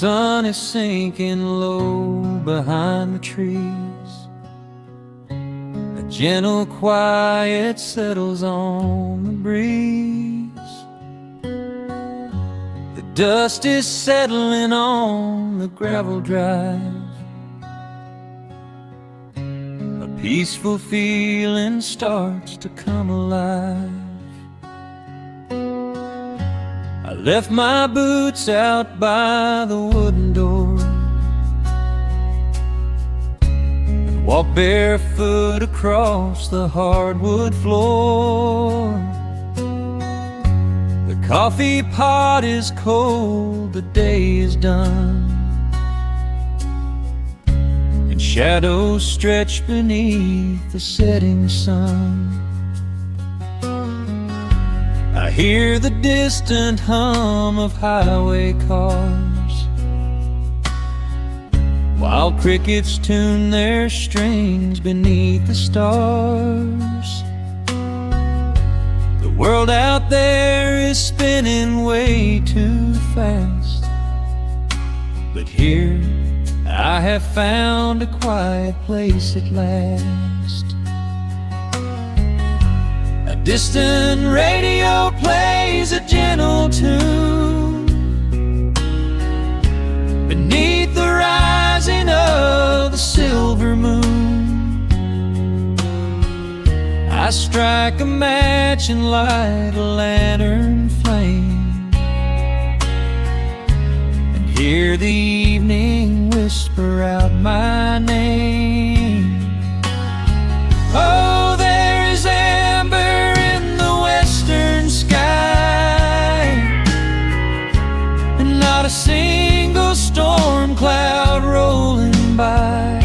sun is sinking low behind the trees. A gentle quiet settles on the breeze. The dust is settling on the gravel drive. A peaceful feeling starts to come alive. I left my boots out by the wooden door and walked barefoot across the hardwood floor. The coffee pot is cold, the day is done, and shadows stretch beneath the setting sun. I hear the distant hum of highway cars, while crickets tune their strings beneath the stars. The world out there is spinning way too fast, but here I have found a quiet place at last. A distant radio plays a gentle tune beneath the rising of the silver moon. I strike a match and light a lantern flame, and hear the evening whisper out my name. Oh, there is amber in the western sky, and not a single storm cloud rolling by.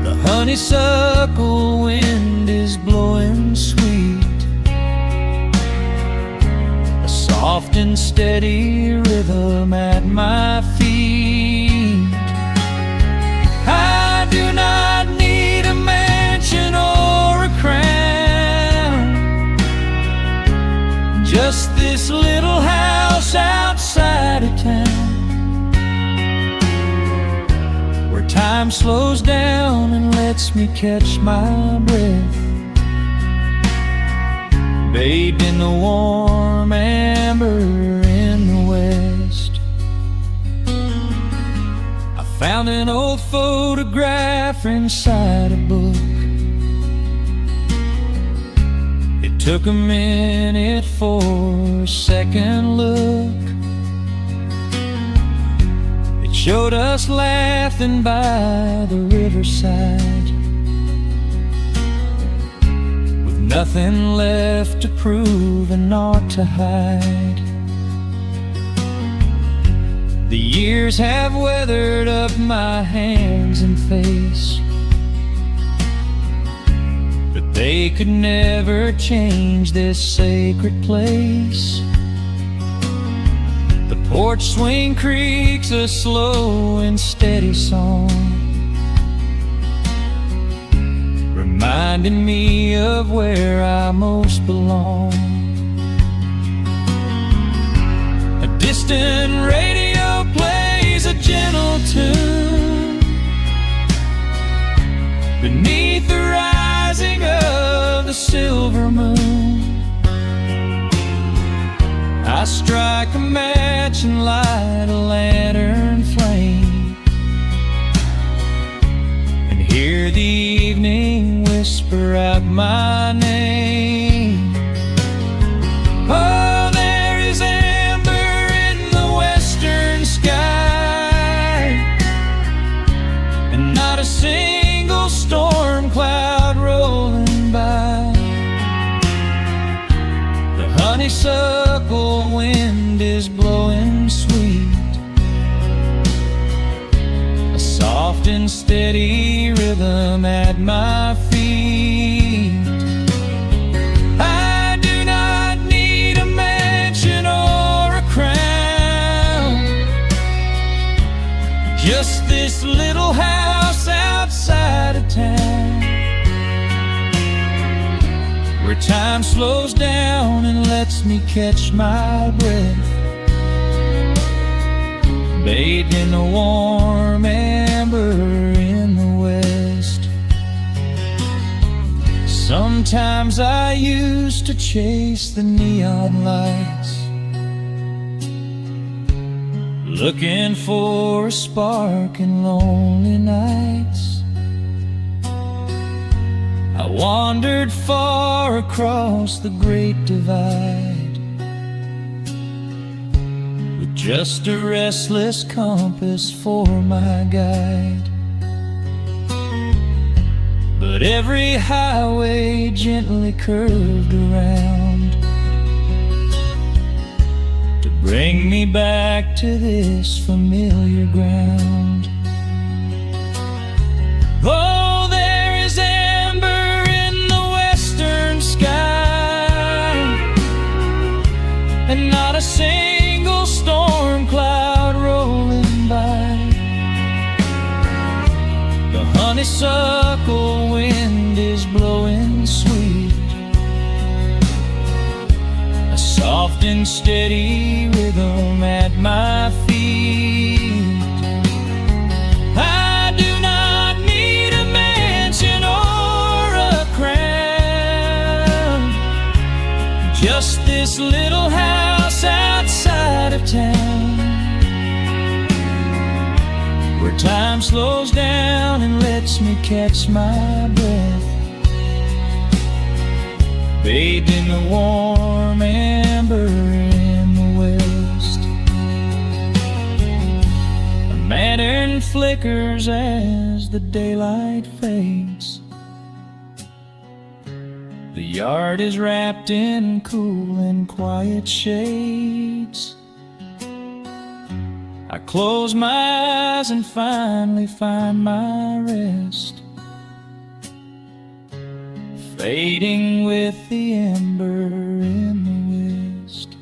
The honeysuckle wind is blowing sweet, a soft and steady rhythm at my feet. I do not need a mansion or a crown, just this little house outside of town, where time slows down and lets me catch my breath, bathed in the warm amber in the west. I found an old photograph inside a book. It took a minute for a second look. It showed us laughing by the riverside, with nothing left to prove and naught to hide. The years have weathered up my hands and face, but they could never change this sacred place. The porch swing creaks a slow and steady song, reminding me of where I most belong. A distant radio plays a gentle tune beneath the rising of the silver moon. I strike a match and light a lantern flame, and hear the evening whisper out my name. Oh, there is amber in the western sky, and not a single storm cloud rolling by. The honeysuckle wind is blowing sweet, a soft and steady rhythm at my feet. I do not need a mansion or a crown, just this little house outside of town, where time slows down and lets me catch my breath, bathed in the warm amber in the west. Sometimes I used to chase the neon lights, looking for a spark in lonely nights. I wandered far across the great divide, with just a restless compass for my guide. But every highway gently curved around to bring me back to this familiar ground. Oh, there is amber in the western sky, and not a single storm cloud rolling by. The honeysuckle wind is blowing sweet, a soft and steady rhythm at my feet. I do not need a mansion or a crown, just this little house outside of town, where time slows down and lets me catch my breath, bathed in the warm amber in the west. A lantern flickers as the daylight fades. The yard is wrapped in cool and quiet shades. I close my eyes and finally find my rest, fading with the ember in the west.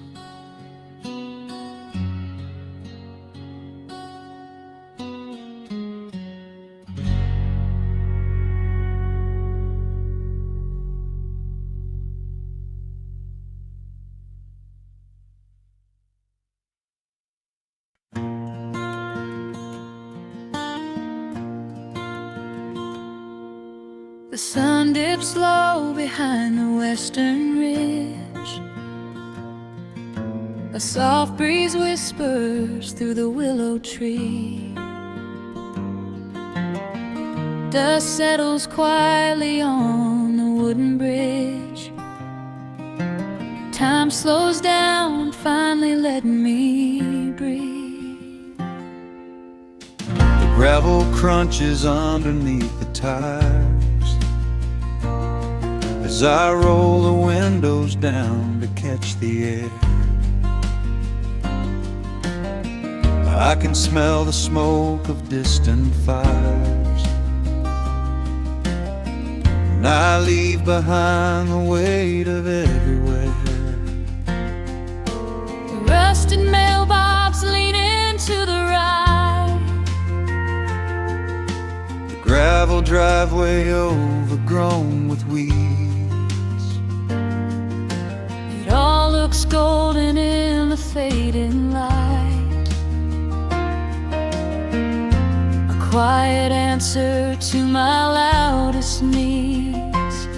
The sun dips low behind the western ridge. A soft breeze whispers through the willow tree. Dust settles quietly on the wooden bridge. Time slows down, finally letting me breathe. The gravel crunches underneath the tires as I roll the windows down to catch the air. I can smell the smoke of distant fires, and I leave behind the weight of everywhere. The rusted mailbox leaning to the right, The gravel driveway overgrown with weeds. it all looks golden in the fading light. A quiet answer to my loudest needs.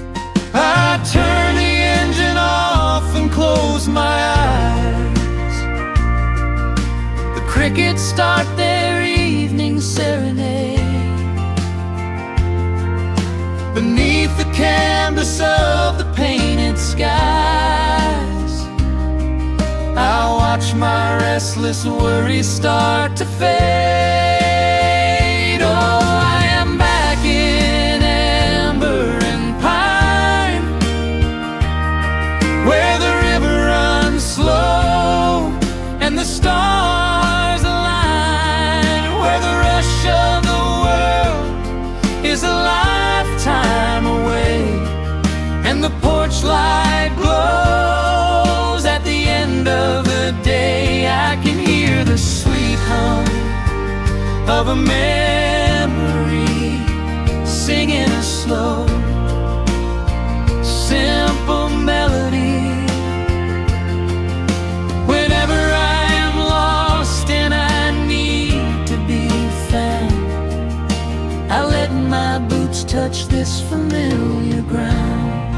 I turn the engine off and close my eyes. The crickets start their evening serenade. Beneath the canvas of the painted skies, I watch my restless worries start to fade. Oh, I am back in amber and pine, where the river runs slow and the stars align, where the rush of the world is a lifetime away, and the porch light glows at the end of the day. I can hear the sweet hum of a memory singing a slow, simple melody. Whenever I am lost and I need touch this familiar ground.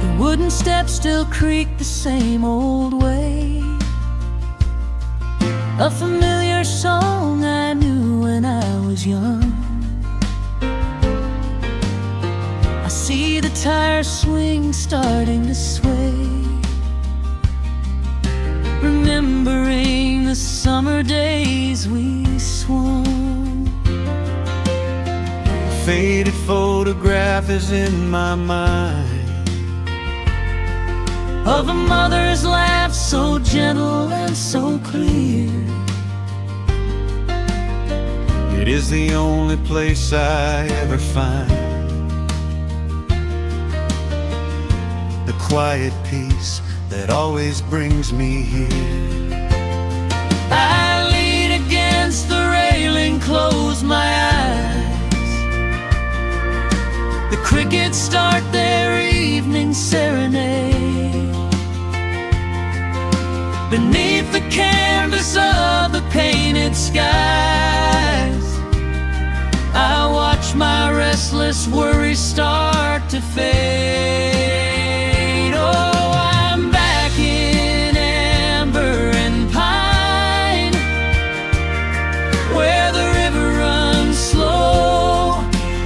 The wooden steps still creak the same old way, a familiar song I knew when I was young. I see the tires swing starting to sway, remembering the summer days we swung. A faded photograph is in my mind of a mother's laugh, so gentle and so clear. It is the only place I ever find the quiet peace that always brings me here. I lean against the railing, close my eyes. The crickets start their evening serenade. Beneath the canvas of the painted skies, I watch my restless worries start to fade. Oh, I'm back in amber and pine, where the river runs slow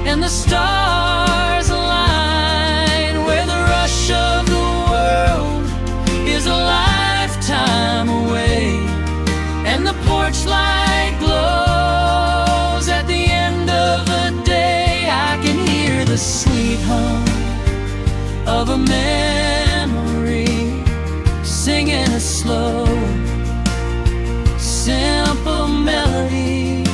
and the stars align, where the rush of the world is a lifetime away, and the porch light glows at the end of the day. I can hear the sweet hum of a memory, singing a slow, simple melody.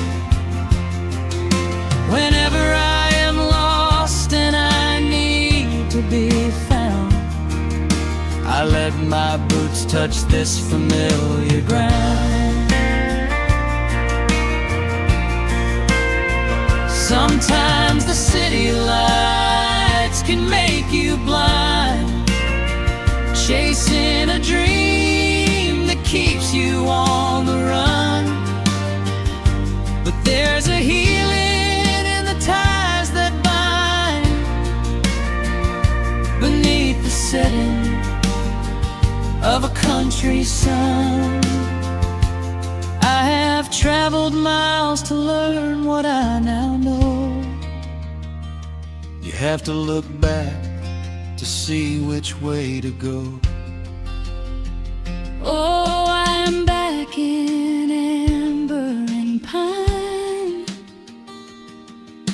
Whenever I am lost and I need to be found, I let my boots touch this familiar ground. Sometimes the city lights can make you blind, chasing a dream that keeps you on the run. But there's a healing in the ties that bind beneath the setting of a country sun. I have traveled miles to learn what I now know. You have to look back to see which way to go. Oh, I'm back in amber and pine,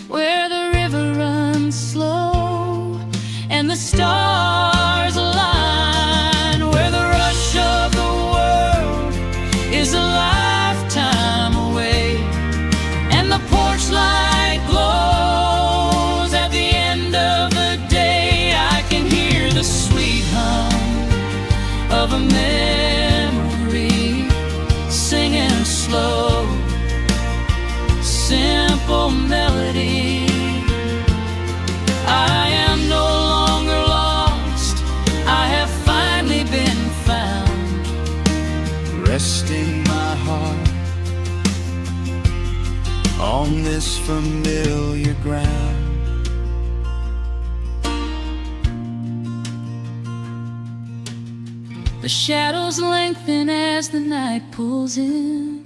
where the river runs slow and the stars align, where the rush of the world is a lifetime away, and the porch light glows at the end of the day. I can hear the sweet hum of a memory, singing a slow, simple melody. I am no longer lost, I have finally been found, Resting my heart on this familiar ground. The shadows lengthen as the night pulls in.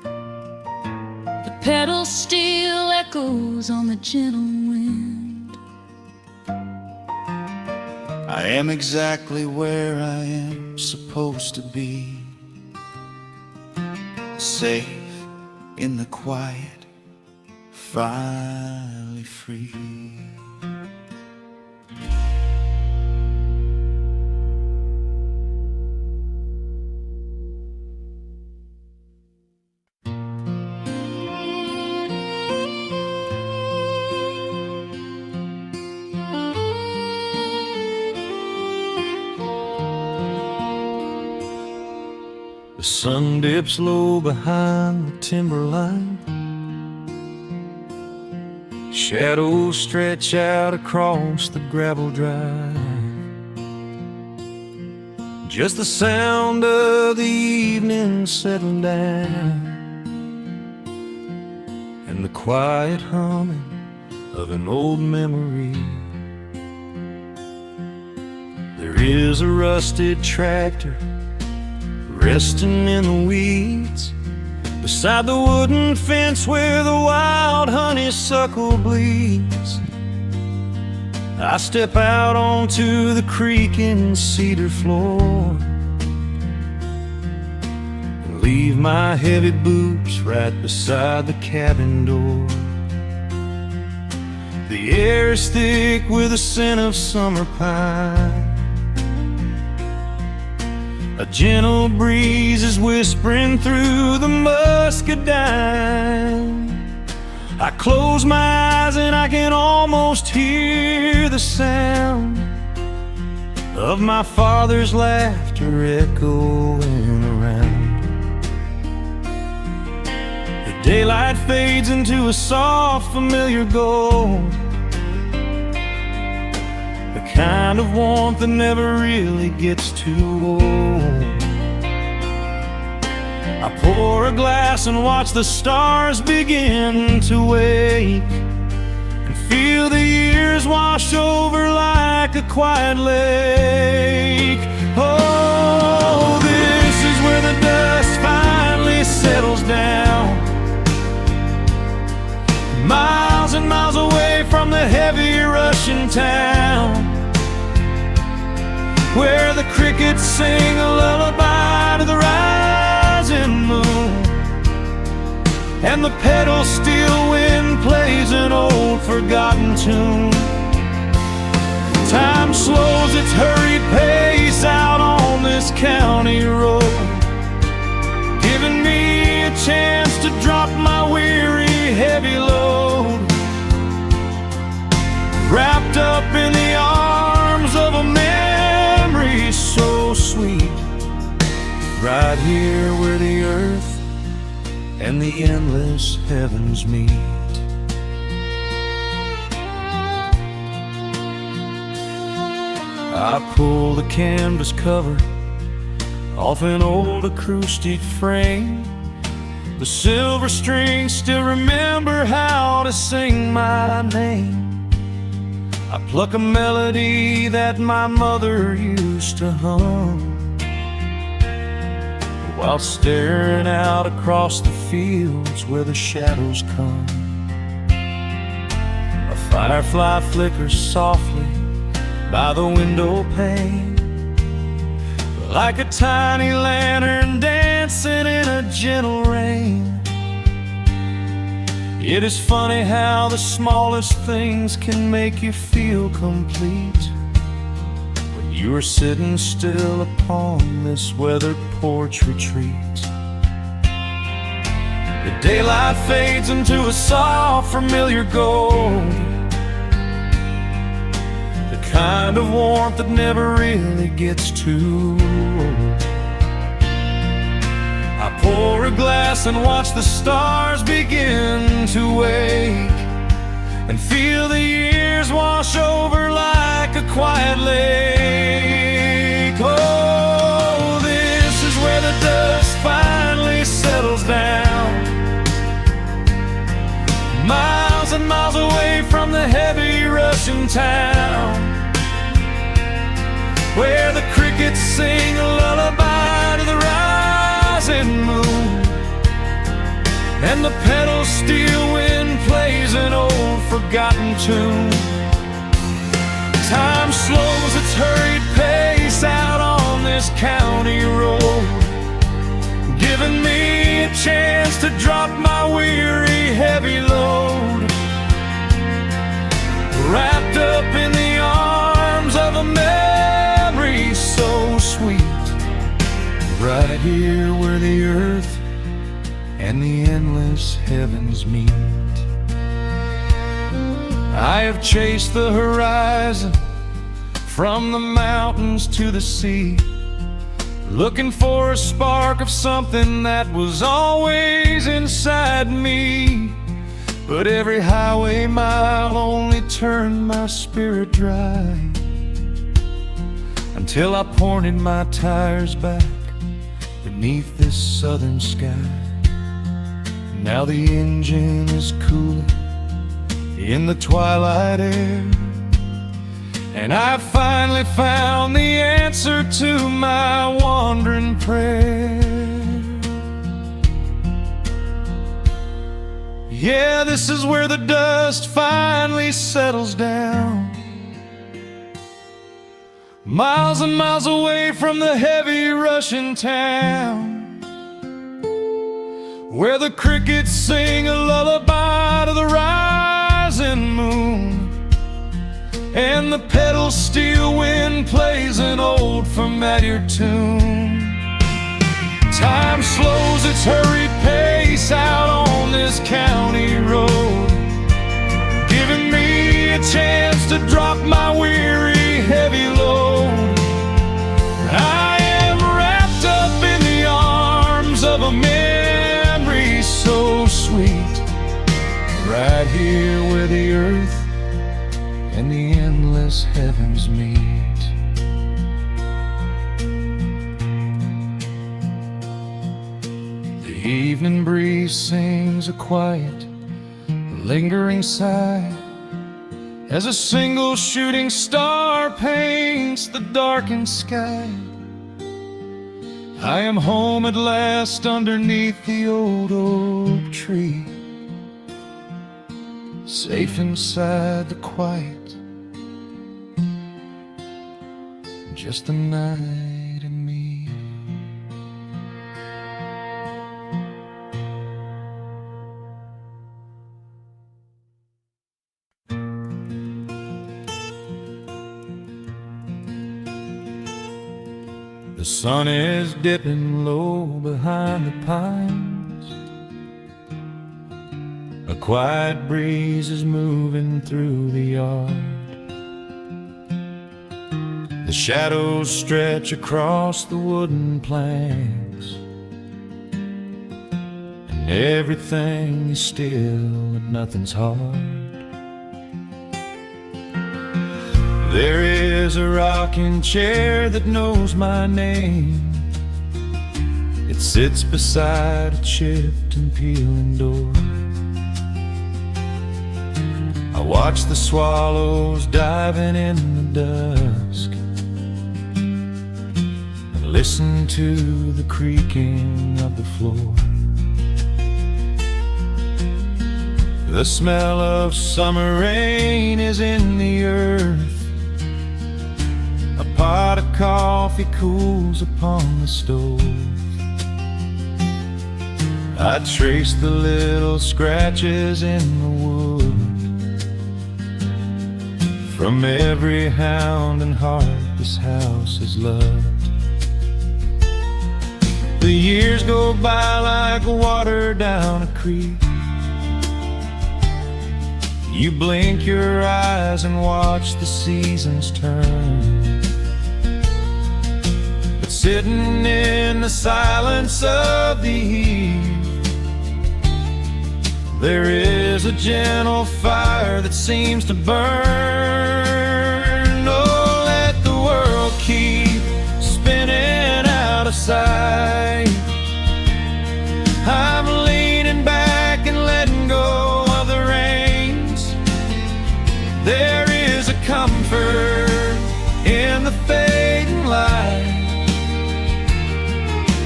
The pedal steel echoes on the gentle wind. I am exactly where I am supposed to be, safe in the quiet, finally free. The sun dips low behind the timberline. Shadows stretch out across the gravel drive. Just the sound of the evening settling down quiet humming of an old memory. There is a rusted tractor resting in the weeds beside the wooden fence where the wild honeysuckle bleeds. I step out onto the creek in cedar floor and leave my heavy boots right beside the cabin door. The air is thick with the scent of summer pine. A gentle breeze is whispering through the muscadine. I close my eyes and I can almost hear the sound of my father's laughter echoing around. The daylight fades into a soft, familiar gold, the kind of warmth that never really gets too old. I pour a glass and watch the stars begin to wake, and feel the years wash over like a quiet lake. Oh, this is where the dust finally settles down, miles and miles away from the heavy Russian town, where the crickets sing a lullaby to the rising moon, and the pedal steel wind plays an old forgotten tune. Time slows its hurried pace out on this county road, giving me a chance to drop my weary heavy load, wrapped up in the arms of a memory so sweet, right here where the earth and the endless heavens meet. I pull the canvas cover off an old acoustic frame. The silver strings still remember how to sing my name. I pluck a melody that my mother used to hum while staring out across the fields where the shadows come. A firefly flickers softly by the window pane, like a tiny lantern dancing in a gentle rain. It is funny how the smallest things can make you feel complete when you are sitting still upon this weathered porch retreat. The daylight fades into a soft, familiar gold, the kind of warmth that never really gets too old. I pour a glass and watch the stars begin to wake, and feel the years wash over like a quiet lake. Oh, this is where the dust finally settles down, miles and miles away from the heavy Russian town, where the crickets sing a lullaby to the rising moon, and the pedal steel wind plays an old forgotten tune. Time slows its hurried pace out on this county road, giving me a chance to drop my weary heavy load, wrapped up in the arms of a memory so sweet, right here where the earth and the endless heavens meet. I have chased the horizon from the mountains to the sea, looking for a spark of something that was always inside me. But every highway mile only turned my spirit dry, until I pointed my tires back beneath this southern sky. Now the engine is cooling in the twilight air, and I finally found the answer to my wandering prayer. Yeah, this is where the dust finally settles down, miles and miles away from the heavy Russian town, where the crickets sing a lullaby to the rising moon, and the pedal steel wind plays an old familiar tune. Time slows its hurried pace out on this county road, giving me a chance to drop my weary, heavy load. I am wrapped up in the arms of a memory so sweet, right here where the earth and the endless heavens meet. The evening breeze sings a quiet, lingering sigh as a single shooting star paints the darkened sky. I am home at last underneath the old oak tree, safe inside the quiet, just the night and me. The sun is dipping low behind the pines, a quiet breeze is moving through the yard. The shadows stretch across the wooden planks, and everything is still and nothing's hard. There is a rocking chair that knows my name. It sits beside a chipped and peeling door. I watch the swallows diving in the dusk, and listen to the creaking of the floor. The smell of summer rain is in the earth. A pot of coffee cools upon the stove. I trace the little scratches in the wood from every hound and heart this house has loved. The years go by like water down a creek. You blink your eyes and watch the seasons turn. But sitting in the silence of the eve, there is a gentle fire that seems to burn. Oh, let the world keep spinning out of sight. I'm leaning back and letting go of the reins. There is a comfort in the fading light,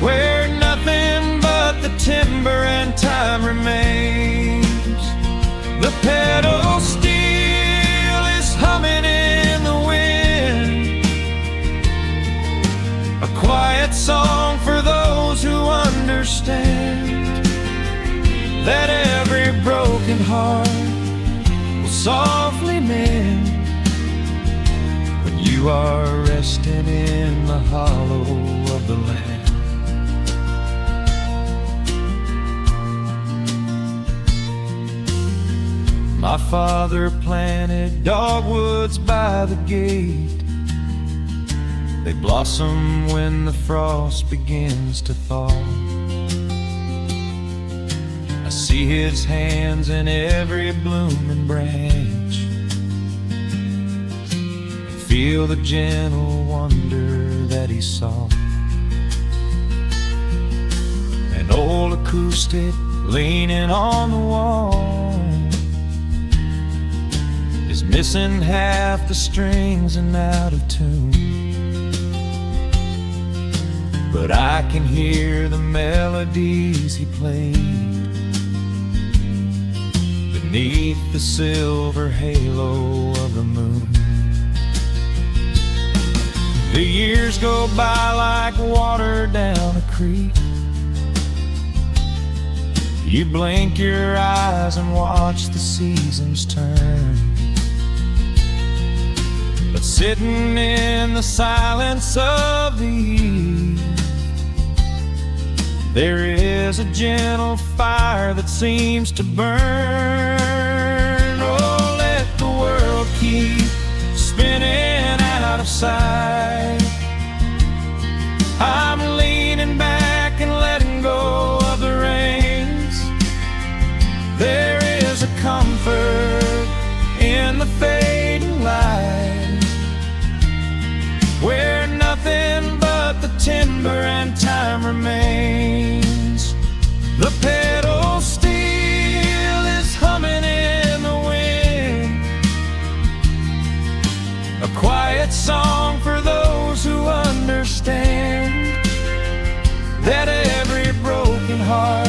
where nothing but the timber and time remains. The pedal steel is humming in the wind, a quiet song for those who understand that every broken heart will softly mend when you are resting in the hollow of the land. My father planted dogwoods by the gate. They blossom when the frost begins to thaw. I see his hands in every blooming branch, and feel the gentle wonder that he saw. An old acoustic leaning on the wall, is missing half the strings and out of tune. But I can hear the melodies he played beneath the silver halo of the moon. The years go by like water down a creek. You blink your eyes and watch the seasons turn. But sitting in the silence of the eve, there is a gentle fire that seems to burn. Oh, let the world keep spinning out of sight. I'm leaning back and letting go of the reins. There is a comfort in the fading light, where nothing but the timber and time remains. The pedal steel is humming in the wind, a quiet song for those who understand that every broken heart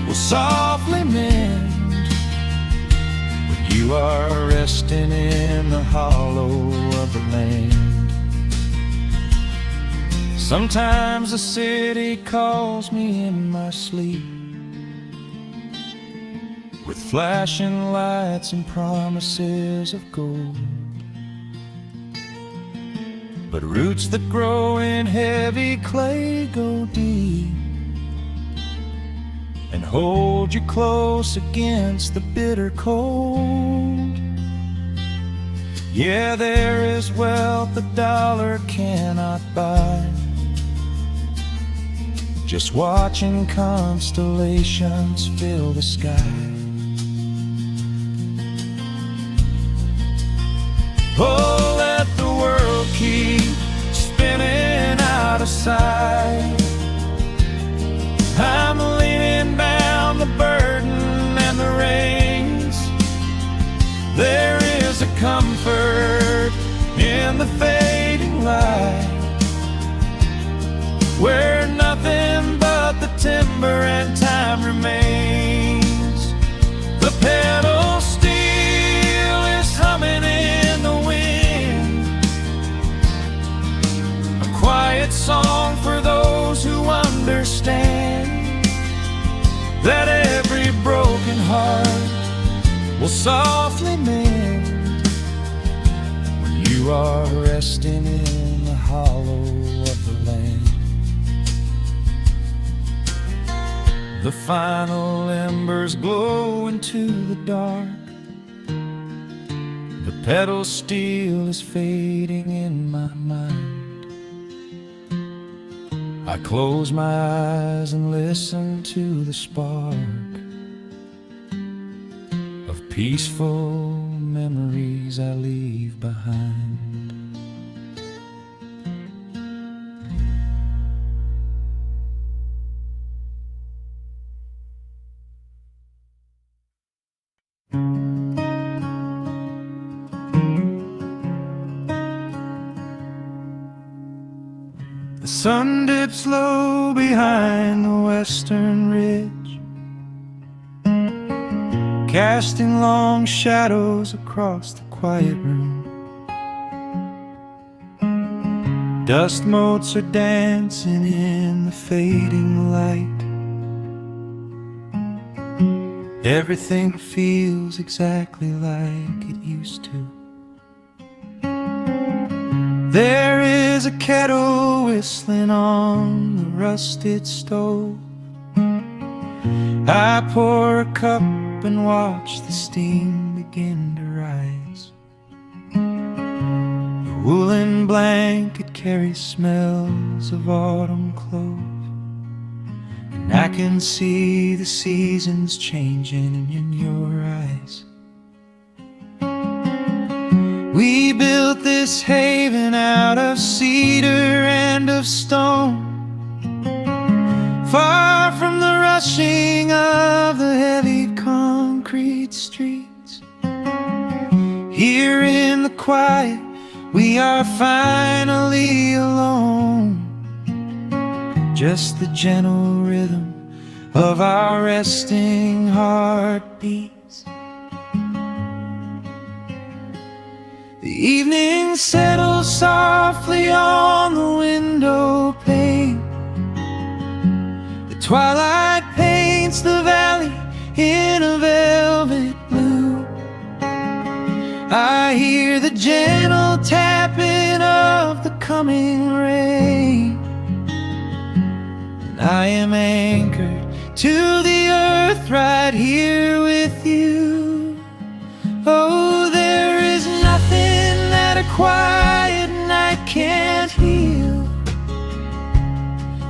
will softly mend when you are resting in the hollow of the land. Sometimes the city calls me in my sleep, with flashing lights and promises of gold. But roots that grow in heavy clay go deep and hold you close against the bitter cold. Yeah, there is wealth a dollar cannot buy, just watching constellations fill the sky. Oh, let the world keep spinning out of sight. I'm leaning down the burden and the reins. There is a comfort in the fading light, where nothing but the timber and time remains. The pedal steel is humming in the wind, a quiet song for those who understand that every broken heart will softly mend when you are resting in the hollow of the land. The final embers glow into the dark. The pedal steel is fading in my mind. I close my eyes and listen to the spark of peaceful memories I leave behind. The sun dips low behind the western ridge, casting long shadows across the quiet room. Dust motes are dancing in the fading light. Everything feels exactly like it used to. There is a kettle whistling on the rusted stove. I pour a cup and watch the steam begin to rise. The woolen blanket carries smells of autumn clove, and I can see the seasons changing in your eyes. We built this haven out of cedar and of stone, far from the rushing of concrete streets. Here in the quiet, we are finally alone. Just the gentle rhythm of our resting heartbeats. The evening settles softly on the window pane. The twilight paints the valley in a velvet blue. I hear the gentle tapping of the coming rain, and I am anchored to the earth right here with you. Oh, there is nothing that a quiet night can't heal,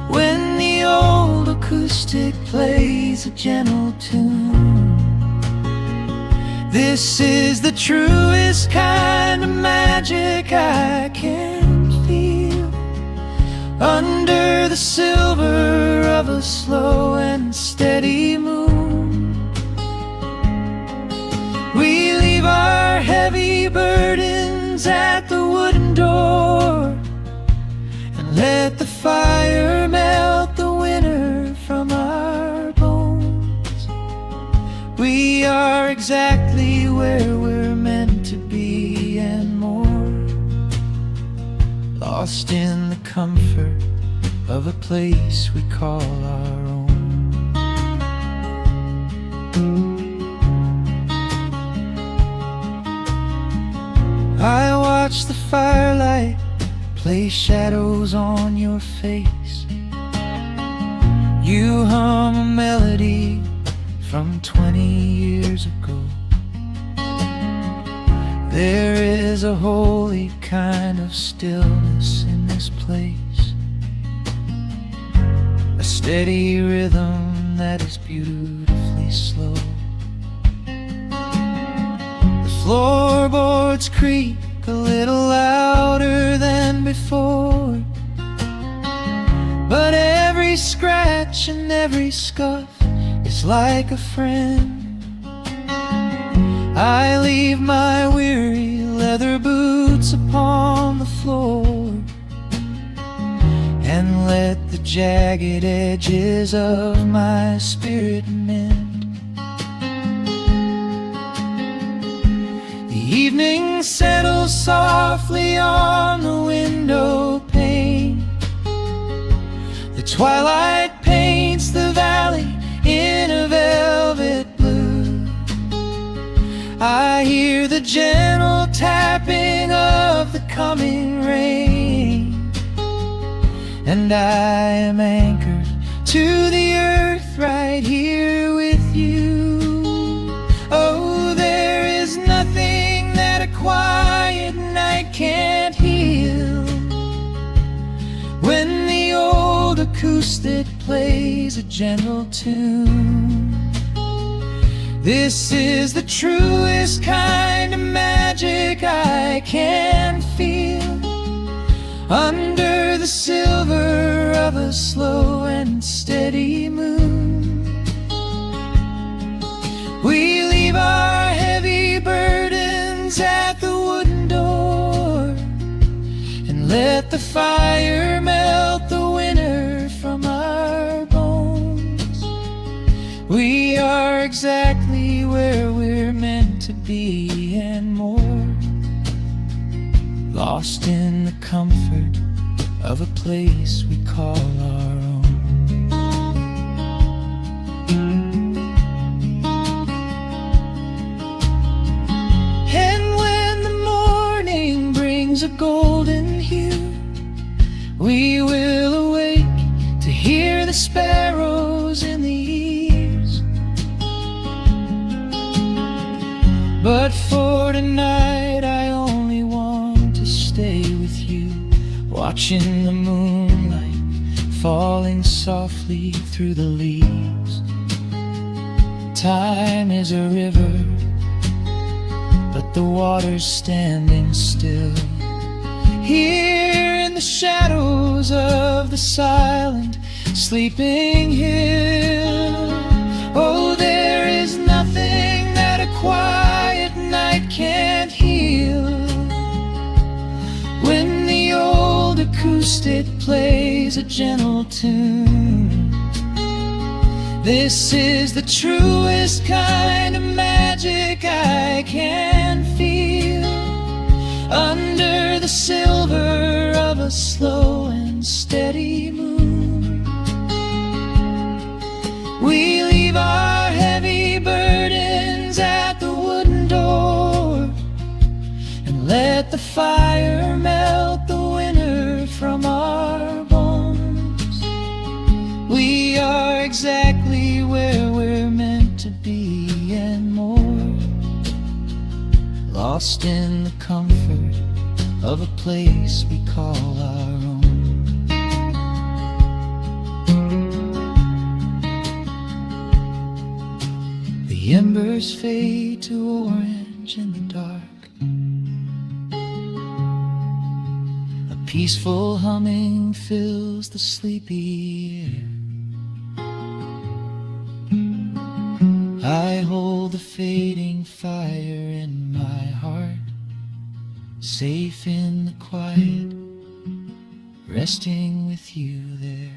when the old acoustic plays a gentle tune. This is the truest kind of magic I can feel, under the silver of a slow and steady moon. We leave our heavy burdens at the wooden door, and let the fire melt the winter from our bones. We are exactly where we're meant to be and more, lost in the comfort of a place we call our own. I watch the firelight play shadows on your face. You hum a melody from 20 years ago. There is a holy kind of stillness in this place, a steady rhythm that is beautifully slow. The floorboards creak a little louder than before, but every scratch and every scuff is like a friend. I leave my weary leather boots upon the floor, and let the jagged edges of my spirit mend. The evening settles softly on the window pane. The twilight paints the valley in a velvet blue. I hear the gentle tapping of the coming rain, and I am anchored to the earth right here with you. Oh, there is nothing that a quiet night can't heal, when the old acoustic plays a gentle tune. This is the truest kind of magic I can feel, under the silver of a slow and steady moon. We leave our heavy burdens at the wooden door, and let the fire melt the winter from our bones. We are exactly where we're meant to be and more, lost in the comfort of a place we call our own. And when the morning brings a golden hue, we will awake to hear the sparrows in the eaves. But for tonight I only want to stay with you, watching the moonlight falling softly through the leaves. Time is a river, but the water's standing still, here in the shadows of the silent sleeping hill. Oh, there is nothing roost, it plays a gentle tune. This is the truest kind of magic I can feel, under the silver of a slow and steady moon. We leave our heavy burdens at the wooden door, and let the fire melt the winter from our bones. We are exactly where we're meant to be and more, lost in the comfort of a place we call our own. The embers fade to orange in the dark. A peaceful humming fills the sleepy air. I hold the fading fire in my heart, safe in the quiet, resting with you there.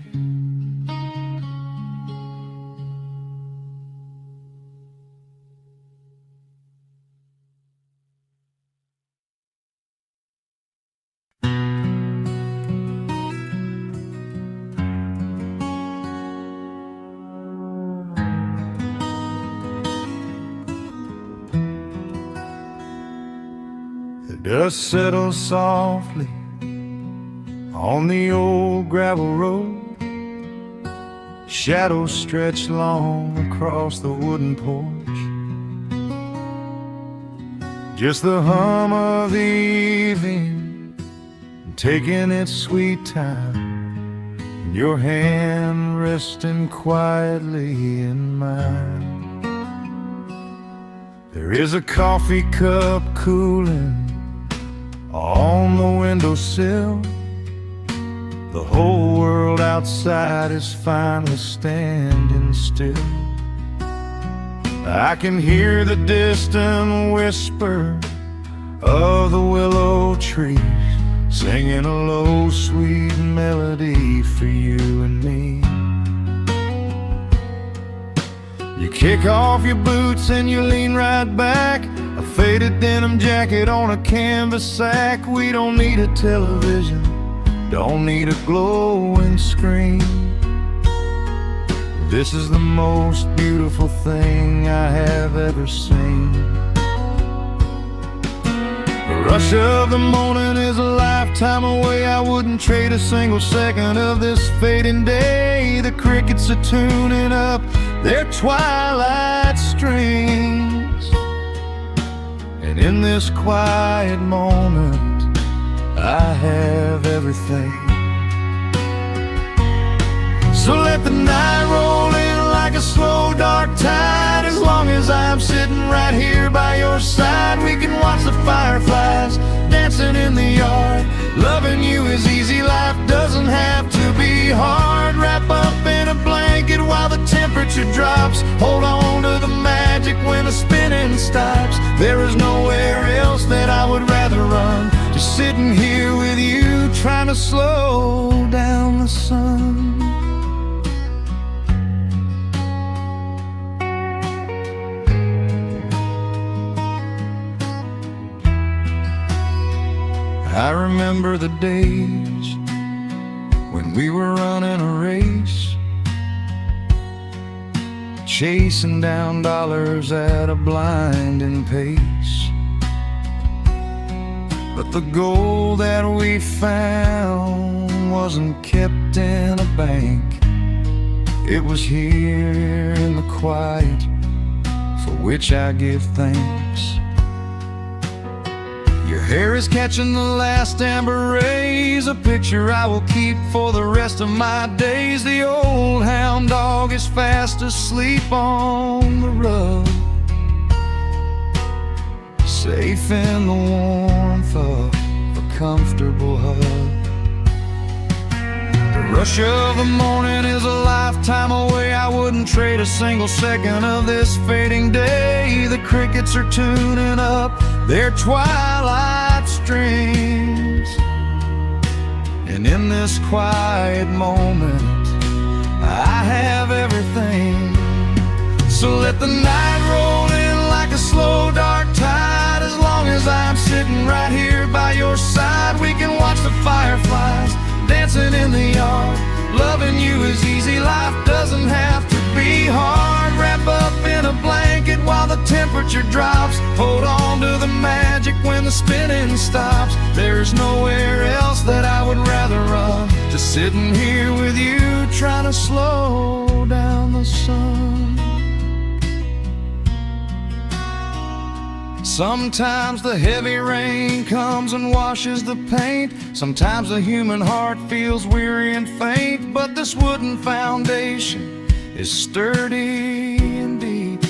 The dust settles softly on the old gravel road. Shadows stretch long across the wooden porch. Just the hum of the evening taking its sweet time, and your hand resting quietly in mine. There is a coffee cup cooling on the windowsill. The whole world outside is finally standing still. I can hear the distant whisper of the willow trees, singing a low, sweet melody for you and me. You kick off your boots and you lean right back, a faded denim jacket on a canvas sack. We don't need a television, don't need a glowing screen. This is the most beautiful thing I have ever seen. The rush of the morning is a lifetime away. I wouldn't trade a single second of this fading day. The crickets are tuning up their twilight strings, and in this quiet moment I have everything. So let the night roll in like a slow dark tide. As long as I'm sitting right here by your side, we can watch the fireflies dancing in the yard. Loving you is easy, life doesn't have to be hard. Wrap up in a blanket while the temperature drops. Hold on to the magic when the spinning stops. There is nowhere else that I would rather run, just sitting here with you, trying to slow down the sun. I remember the days when we were running a race, chasing down dollars at a blinding pace. But the gold that we found wasn't kept in a bank. It was here in the quiet, for which I give thanks. Your hair is catching the last amber rays, a picture I will keep for the rest of my days. The old hound dog is fast asleep on the rug, safe in the warmth of a comfortable hug. The rush of the morning is a lifetime away. I wouldn't trade a single second of this fading day. The crickets are tuning up their twilight strings, And in this quiet moment, I have everything. So let the night roll in like a slow dark tide. As long as I'm sitting right here by your side, we can watch the fireflies dancing in the yard. Loving you is easy, life doesn't have to be hard. Wrap up in a blanket while the temperature drops. Hold on to the magic when the spinning stops. There's nowhere else that I would rather run. Just sitting here with you, trying to slow down the sun. Sometimes the heavy rain comes and washes the paint. Sometimes the human heart feels weary and faint. But this wooden foundation is sturdy and deep.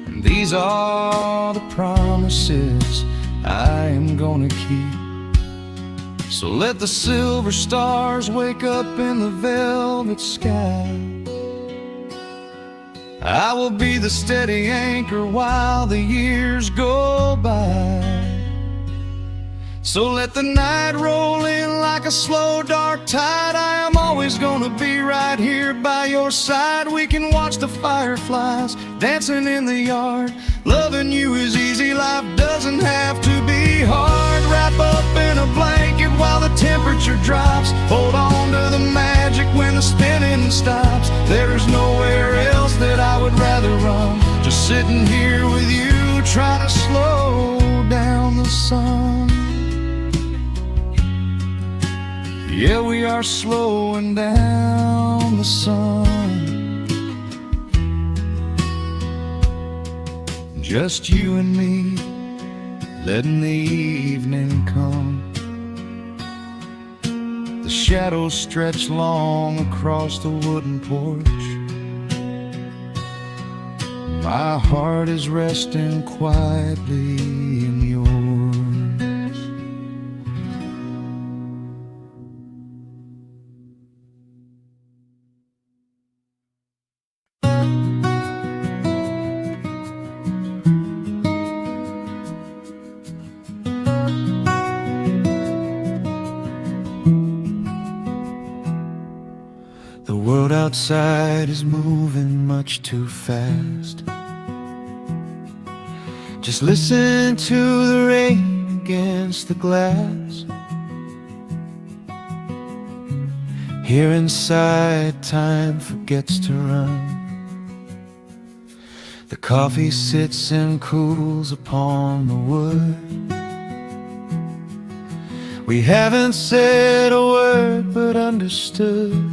And these are the promises I am gonna keep. So let the silver stars wake up in the velvet sky. I will be the steady anchor while the years go by. So let the night roll in like a slow dark tide. I am always gonna be right here by your side. We can watch the fireflies dancing in the yard. Loving you is easy, life doesn't have to be hard. Wrap up in a blanket while the temperature drops. Hold on to the magic when the spinning stops. There's nowhere else that I would rather run. Just sitting here with you, trying to slow down the sun. Yeah, we are slowing down the sun. Just you and me, letting the evening come. The shadows stretch long across the wooden porch. My heart is resting quietly in yours. The world outside is moving much too fast. Just listen to the rain against the glass. Here inside, time forgets to run. The coffee sits and cools upon the wood. We haven't said a word but understood.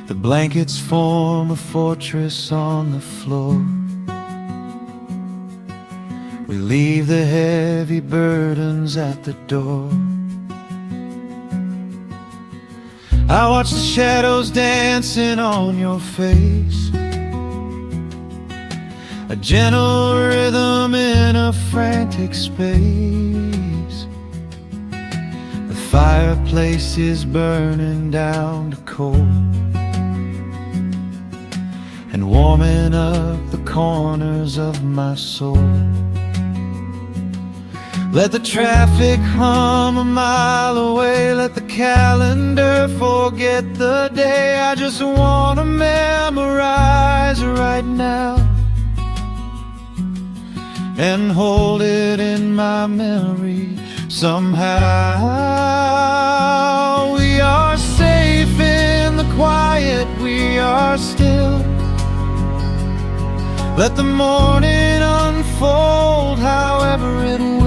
The blankets form a fortress on the floor. We leave the heavy burdens at the door. I watch the shadows dancing on your face, a gentle rhythm in a frantic space. The fireplace is burning down to coal and warming up the corners of my soul. Let the traffic hum a mile away, let the calendar forget the day. I just wanna memorize right now and hold it in my memory somehow. We are safe in the quiet, we are still. Let the morning unfold however it will.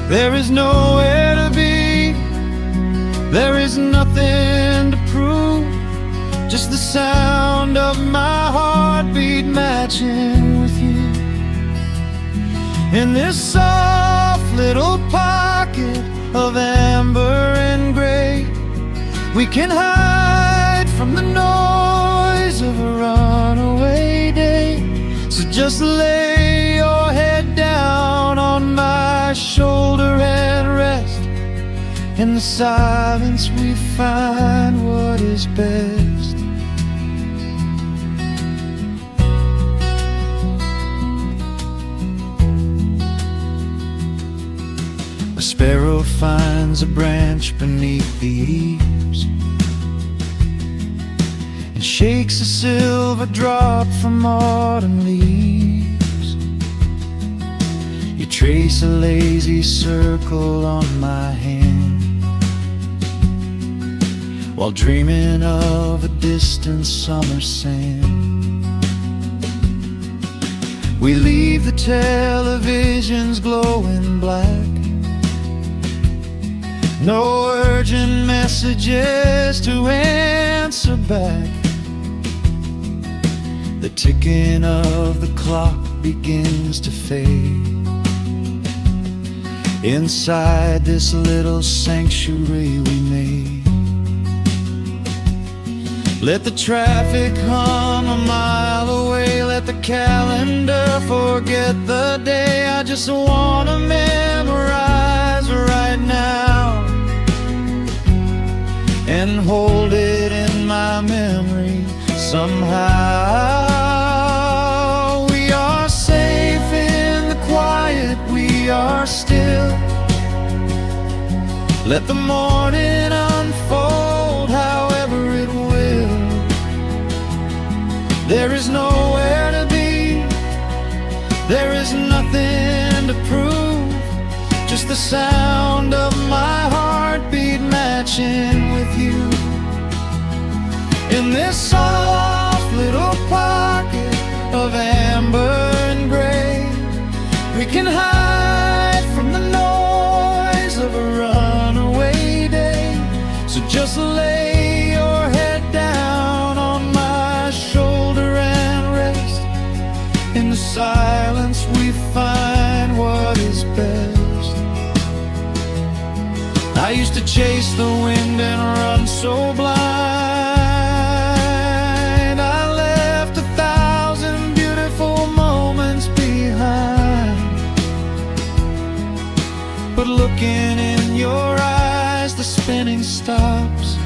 There is nowhere to be, there is nothing to prove, just the sound of my heartbeat matching with you. In this soft little pocket of amber and gray, we can hide from the noise of a runaway day. So just lay your head down on my shoulder and rest. In the silence we find what is best. sparrow finds a branch beneath the eaves and shakes a silver drop from autumn leaves. You trace a lazy circle on my hand while dreaming of a distant summer sand. We leave the televisions glowing black, no urgent messages to answer back. The ticking of the clock begins to fade inside this little sanctuary we made. Let the traffic hum a mile away, let the calendar forget the day. I just wanna memorize right now and hold it in my memory somehow. We are safe in the quiet, we are still. Let the morning unfold however it will. There is nowhere to be, there is nothing to prove, just the sound of my heartbeat matching with you. In this soft little pocket of amber and gray, we can hide from the noise of a runaway day. So just lay your head down on my shoulder and rest. In the silence we find what is best. I used to chase the wind and run so blind. I left 1,000 beautiful moments behind. But looking in your eyes, the spinning stops.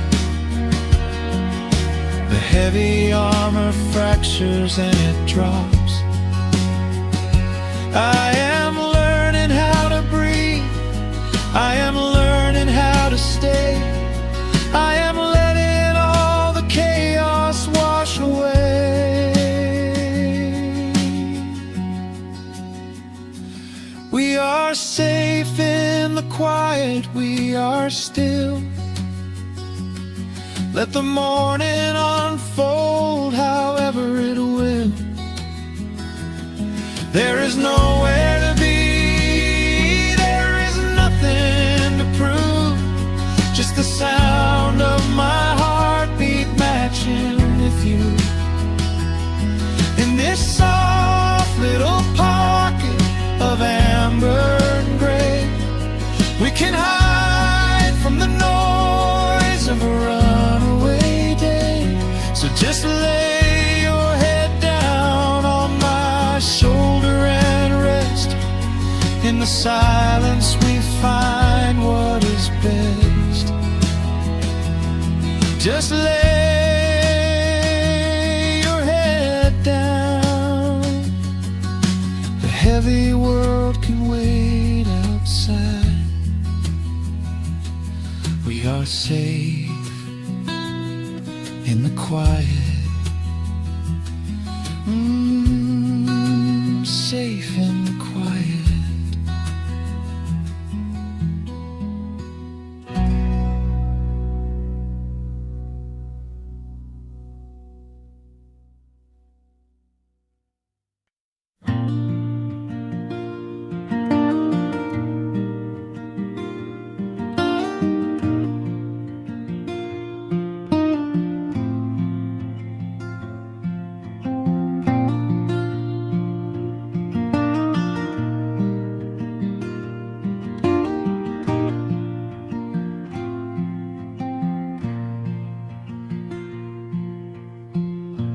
The heavy armor fractures and it drops. I am learning how to breathe, I am learning how to stay. I am letting all the chaos wash away. We are safe in the quiet, we are still. Let the morning unfold however it will. There is nowhere to be, there is nothing to prove, just the sound of my heartbeat matching with you. In this soft little pocket of amber and gray, we can hide from the noise of a runaway day. So just lay your head down on my shoulder and rest. In the silence we find what is best. Just lay your head down. The heavy world can wait outside. We are safe in the quiet. Safe in the quiet.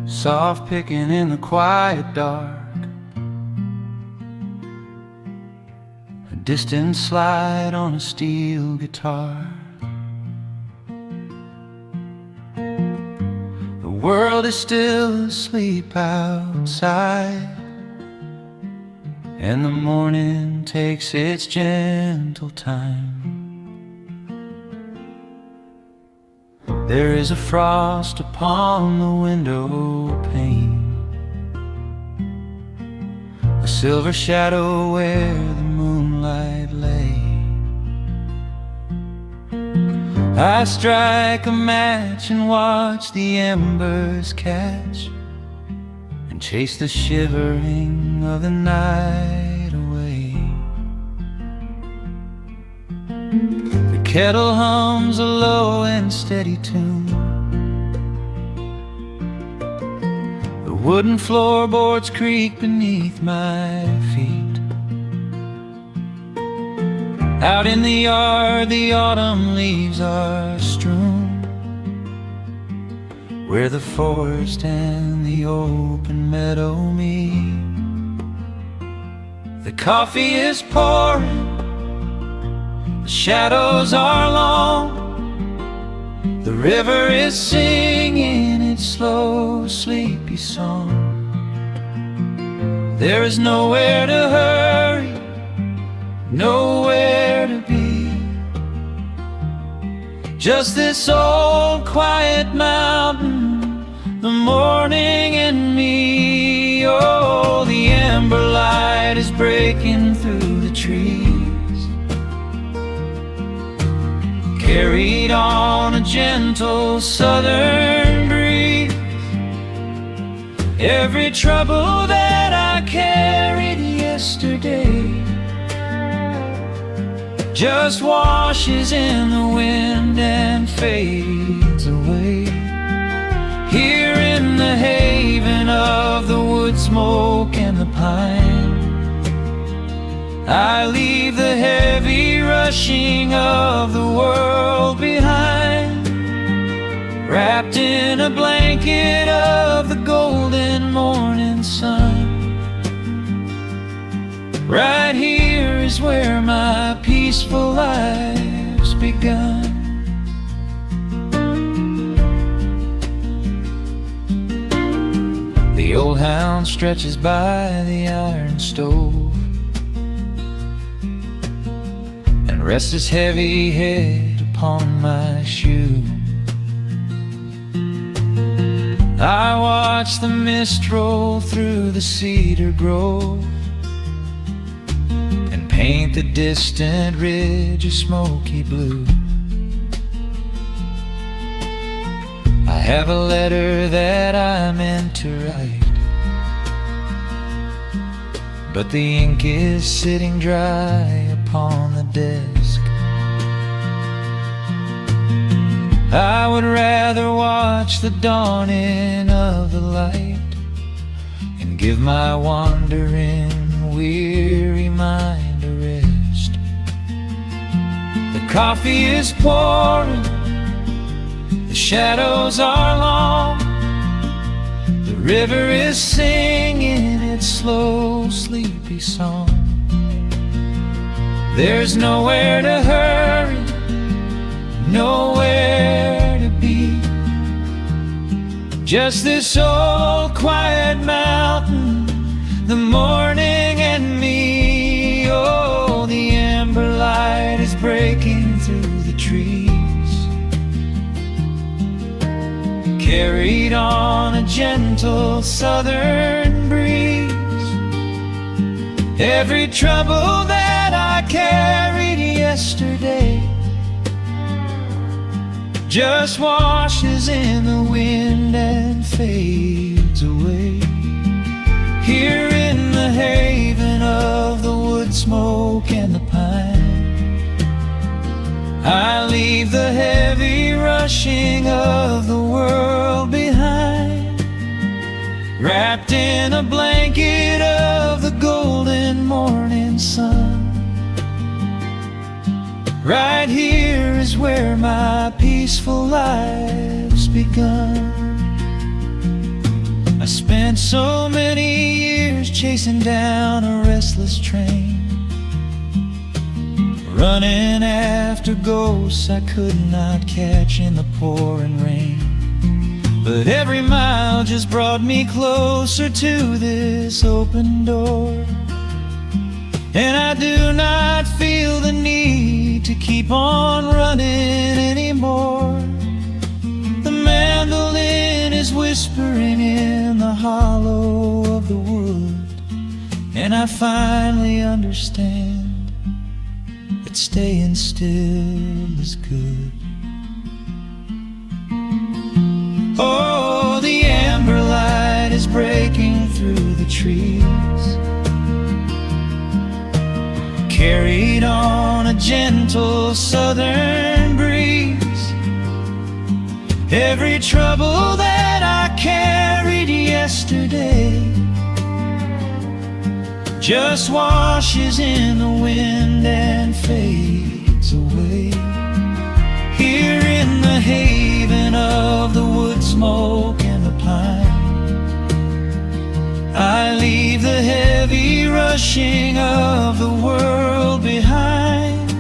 Soft picking in the quiet dark, a distant slide on a steel guitar. The world is still asleep outside, and the morning takes its gentle time. There is a frost upon the window pane, a silver shadow where the moonlight lay. I strike a match and watch the embers catch, and chase the shivering of the night away. The kettle hums a low and steady tune, the wooden floorboards creak beneath my feet. Out in the yard the autumn leaves are strewn, where the forest and the open meadow meet. The coffee is pouring, the shadows are long, the river is singing its slow, sleepy song. There is nowhere to hurry, nowhere to be, just this old quiet mountain, the morning and me. Oh, the amber light is breaking through the trees, carried on a gentle southern breeze. Every trouble that I carried yesterday just washes in the wind and fades away. Here in the haven of the wood smoke and the pine, I leave the heavy rushing of the world behind, wrapped in a blanket of the golden morning sun. Right here is where my peaceful life's begun. The old hound stretches by the iron stove and rests his heavy head upon my shoe. I watch the mist roll through the cedar grove, paint the distant ridge a smoky blue. I have a letter that I meant to write, but the ink is sitting dry upon the desk. I would rather watch the dawning of the light and give my wandering, weary mind a rest. The coffee is pouring, the shadows are long, the river is singing its slow, sleepy song. There's nowhere to hurry, nowhere to be, just this old quiet mountain, the morning and me. Oh, the amber light is breaking through the trees, carried on a gentle southern breeze. Every trouble that I carried yesterday just washes in the wind and fades away. Here in the haven of the wood smoke and the pine, I leave the heavy rushing of the world behind, wrapped in a blanket of the golden morning sun. Right here is where my peaceful life's begun. I spent so many years chasing down a restless train, running after ghosts I could not catch in the pouring rain. But every mile just brought me closer to this open door, and I do not feel the need to keep on running anymore. is whispering in the hollow of the wood, and I finally understand that staying still is good. Oh, the amber light is breaking through the trees, carried on a gentle southern breeze. Every trouble that I carried yesterday just washes in the wind and fades away. Here in the haven of the wood smoke and the pine, I leave the heavy rushing of the world behind,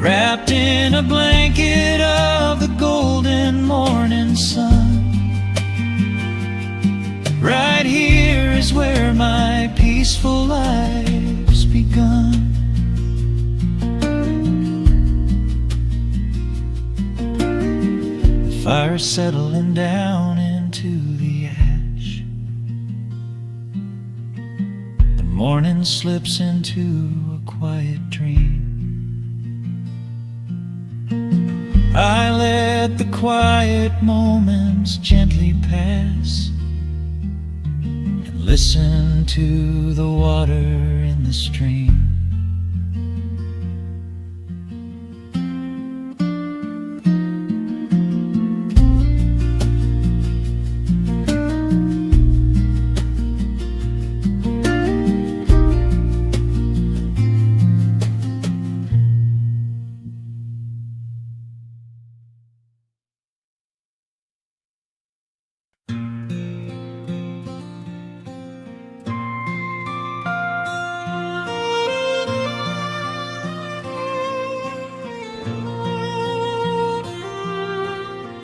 wrapped in a blanket of the golden morning sun. Right here is where my peaceful life's begun. The fire's settling down into the ash. The morning slips into a quiet dream. I let the quiet moments gently pass and listen to the water in the stream.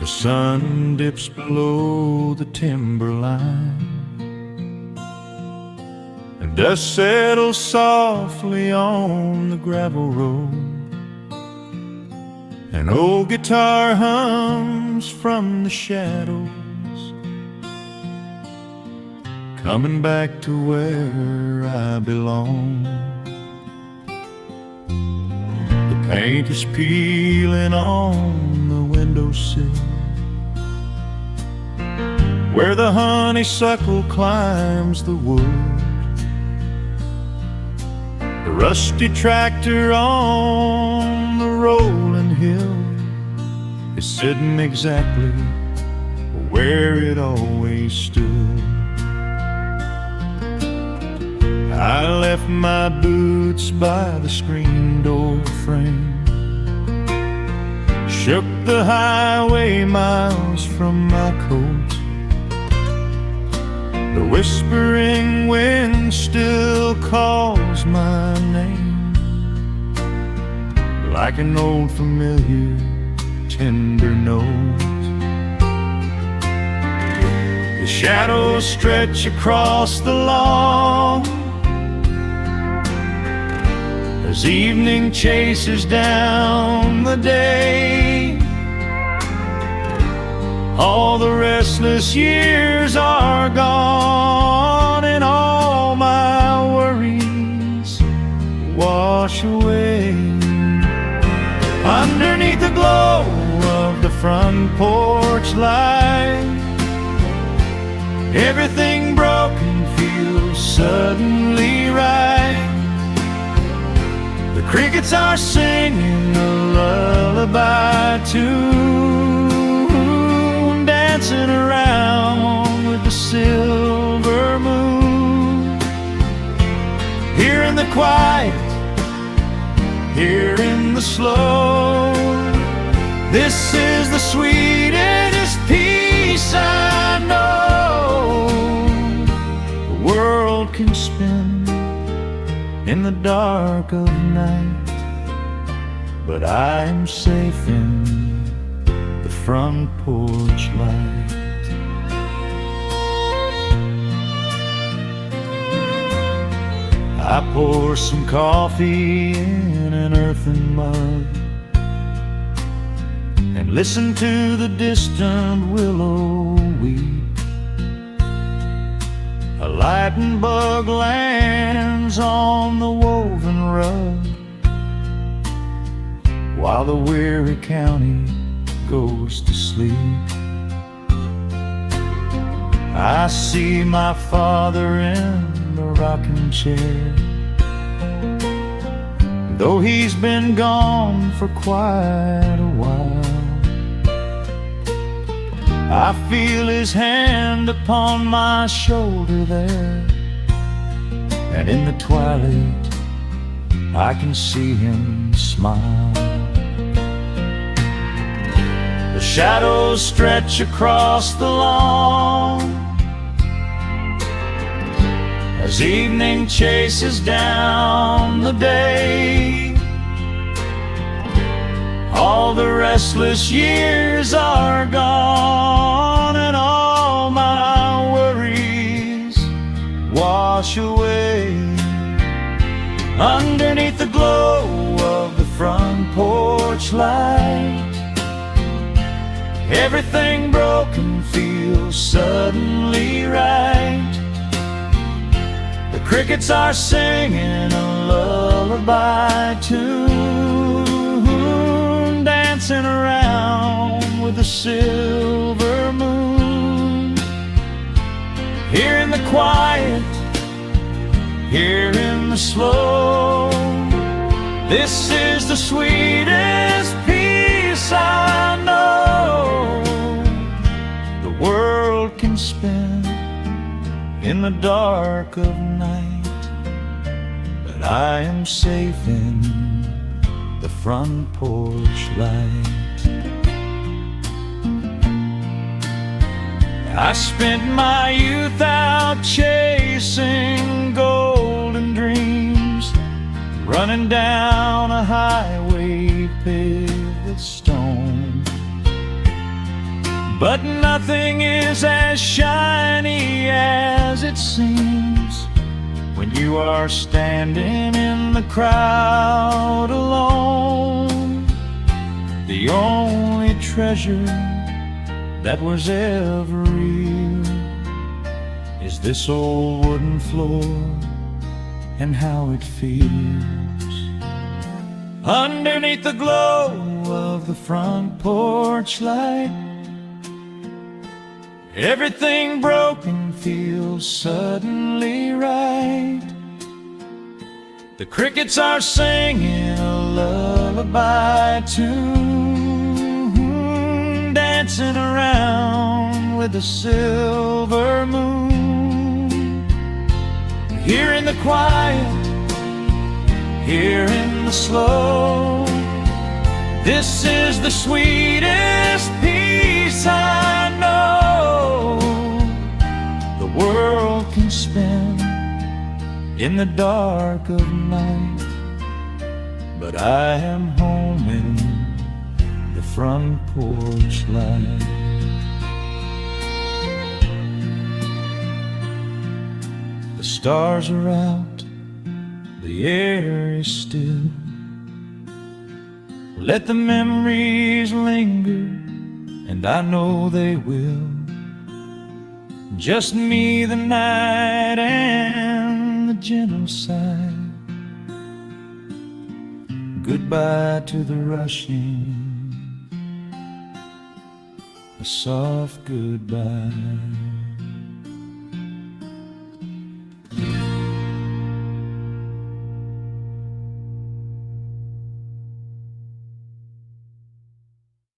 The sun dips below the timberline, and dust settles softly on the gravel road. An old guitar hums from the shadows, coming back to where I belong. The paint is peeling on the windowsill, where the honeysuckle climbs the wood. The rusty tractor on the rolling hill is sitting exactly where it always stood. I left my boots by the screen door frame, shook the highway miles from my coat. The whispering wind still calls my name, like an old familiar tender note. The shadows stretch across the lawn as evening chases down the day. All the restless years are gone, and all my worries wash away. Underneath the glow of the front porch light, everything broken feels suddenly right. The crickets are singing a lullaby tune, dancing around with the silver moon. Here in the quiet, here in the slow, this is the sweetest peace I know. The world can spin in the dark of night, but I'm safe in the front porch light. I pour some coffee in an earthen mug and listen to the distant willow weep. A lightning bug lands on the woven rug, while the weary county goes to sleep. I see my father in the rocking chair, though he's been gone for quite a while. I feel his hand upon my shoulder there, and in the twilight I can see him smile. The shadows stretch across the lawn as evening chases down the day. All the restless years are gone, and all my worries wash away. Underneath the glow of the front porch light, everything broken feels suddenly right. The crickets are singing a lullaby tune, dancing around with the silver moon. Here in the quiet, here in the slow, this is the sweetest peace I know. The world can spin in the dark of night, but I am safe in the front porch light. I spent my youth out chasing golden dreams, running down a highway paved with stone. But nothing is as shiny as it seems when you are standing in the crowd alone. The only treasure that was ever real is this old wooden floor and how it feels. Underneath the glow of the front porch light, everything broken feels suddenly right. The crickets are singing a lullaby tune, dancing around with the silver moon. Here in the quiet, here in the slow, this is the sweetest peace I know. The world can spin in the dark of night, but I am home in the front porch light. The stars are out, the air is still. Let the memories linger, and I know they will. Just me, the night, and the gentle sigh. Goodbye to the rushing, a soft goodbye.